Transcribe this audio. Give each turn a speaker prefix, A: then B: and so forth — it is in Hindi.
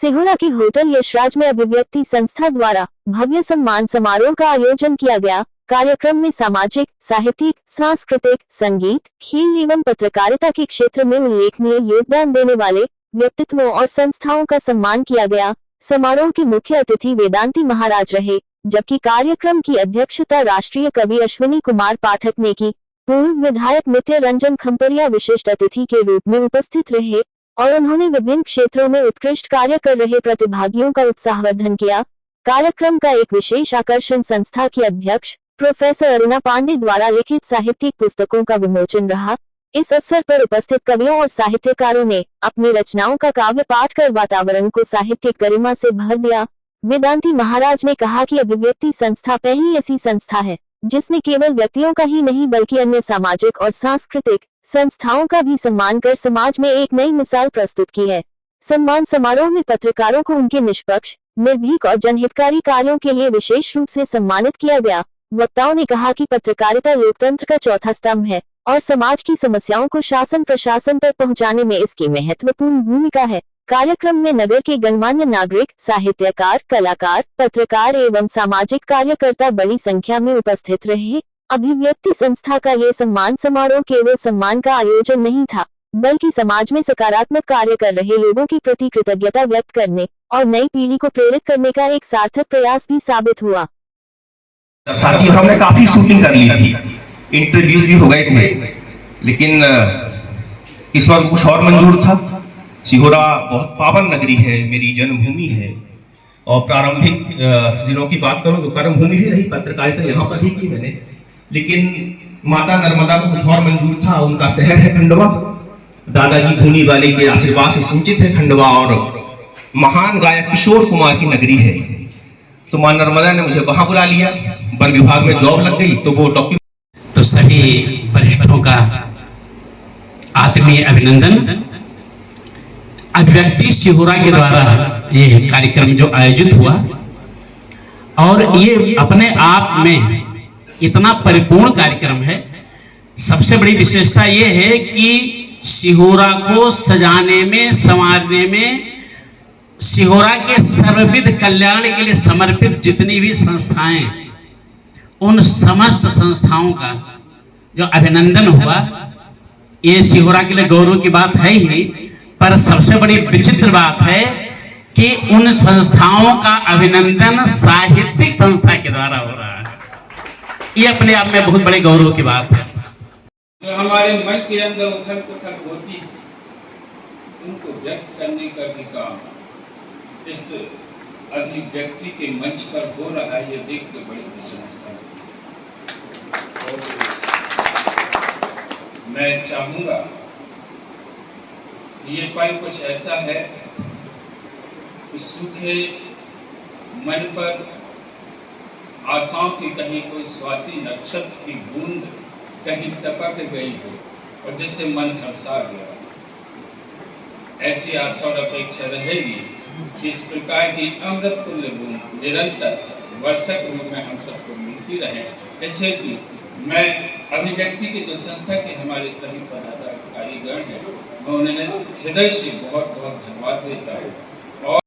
A: सिहोरा की होटल यशराज में अभिव्यक्ति संस्था द्वारा भव्य सम्मान समारोह का आयोजन किया गया। कार्यक्रम में सामाजिक, साहित्यिक, सांस्कृतिक, संगीत, खेल एवं पत्रकारिता के क्षेत्र में उल्लेखनीय योगदान देने वाले व्यक्तित्वों और संस्थाओं का सम्मान किया गया। समारोह के मुख्य अतिथि वेदांती महाराज रहे, जबकि कार्यक्रम की अध्यक्षता राष्ट्रीय कवि अश्विनी कुमार पाठक ने की। पूर्व विधायक नित्य रंजन खम्परिया विशिष्ट अतिथि के रूप में उपस्थित रहे और उन्होंने विभिन्न क्षेत्रों में उत्कृष्ट कार्य कर रहे प्रतिभागियों का उत्साहवर्धन किया। कार्यक्रम का एक विशेष आकर्षण संस्था की अध्यक्ष प्रोफेसर अरुणा पांडे द्वारा लिखित साहित्यिक पुस्तकों का विमोचन रहा। इस अवसर पर उपस्थित कवियों और साहित्यकारों ने अपनी रचनाओं का काव्य पाठ कर वातावरण को साहित्यिक गरिमा से भर दिया। वेदांती महाराज ने कहा कि अभिव्यक्ति संस्था पहली ऐसी संस्था है जिसने केवल व्यक्तियों का ही नहीं बल्कि अन्य सामाजिक और सांस्कृतिक संस्थाओं का भी सम्मान कर समाज में एक नई मिसाल प्रस्तुत की है। सम्मान समारोह में पत्रकारों को उनके निष्पक्ष, निर्भीक और जनहितकारी कार्यों के लिए विशेष रूप से सम्मानित किया गया। वक्ताओं ने कहा कि पत्रकारिता लोकतंत्र का चौथा स्तंभ है और समाज की समस्याओं को शासन प्रशासन तक पहुंचाने में इसकी महत्वपूर्ण भूमिका है। कार्यक्रम में नगर के गणमान्य नागरिक, साहित्यकार, कलाकार, पत्रकार एवं सामाजिक कार्यकर्ता बड़ी संख्या में उपस्थित रहे। अभिव्यक्ति संस्था का ये सम्मान समारोह केवल सम्मान का आयोजन नहीं था, बल्कि समाज में सकारात्मक कार्य कर रहे लोगों के प्रति कृतज्ञता व्यक्त करने और नई पीढ़ी को प्रेरित करने का एक सार्थक प्रयास भी साबित हुआ।
B: साथी हमने काफी शूटिंग कर ली थी, इंटरव्यूज भी हो गए थे, लेकिन इस बार कुछ और मंजूर था। सिहोरा बहुत पावन नगरी है, मेरी जन्मभूमि है और प्रारंभिक दिनों की बात करूं तो कर्मभूमि ही रही, पत्रकारिता यहाँ पर ही की मैंने। लेकिन माता नर्मदा को कुछ और मंजूर था, उनका शहर है खंडवा, दादाजी भूनी वाले के आशीर्वाद से सिंचित है खंडवा और महान गायक किशोर कुमार की नगरी है। तो मां नर्मदा ने मुझे वहां बुला लिया, वन विभाग में जॉब लग गई, तो वो डॉक्यूमेंट।
C: तो सभी वरिष्ठों का आत्मीय अभिनंदन। अभिव्यक्ति सिहोरा के द्वारा ये कार्यक्रम जो आयोजित हुआ और ये अपने आप में इतना परिपूर्ण कार्यक्रम है। सबसे बड़ी विशेषता ये है कि सिहोरा को सजाने में, संवारने में, सिहोरा के सर्वविध कल्याण के लिए समर्पित जितनी भी संस्थाएं, उन समस्त संस्थाओं का जो अभिनंदन हुआ, ये सिहोरा के लिए गौरव की बात है ही, पर सबसे बड़ी विचित्र बात है कि उन संस्थाओं का अभिनंदन साहित्यिक संस्था के द्वारा हो रहा है। ये अपने आप में बहुत बड़े गौरव की बात है।
D: जो हमारे मन के अंदर उथल पुथल होती है, उनको व्यक्त करने का भी काम इस अभिव्यक्ति के मंच पर हो रहा है, ये देख के बड़ी प्रसन्नता है। मैं चाहूंगा कि ये पल कुछ ऐसा है कि सूखे मन पर आशाओं की कहीं कोई स्वाति नक्षत्र की बूंद कहीं टपक गई हो और जिससे मन हर्षा गया। ऐसी आशा और अपेक्षा रहेगी कि इस प्रकार की अमृत तुल्य बूंद निरंतर वर्षक रूप में हम सबको मिलती रहे। इससे मैं अभिव्यक्ति के जो संस्था के हमारे सभी पदाधिकारीगण हैं, मैं उन्हें हृदय से बहुत बहुत धन्यवाद देता हूँ।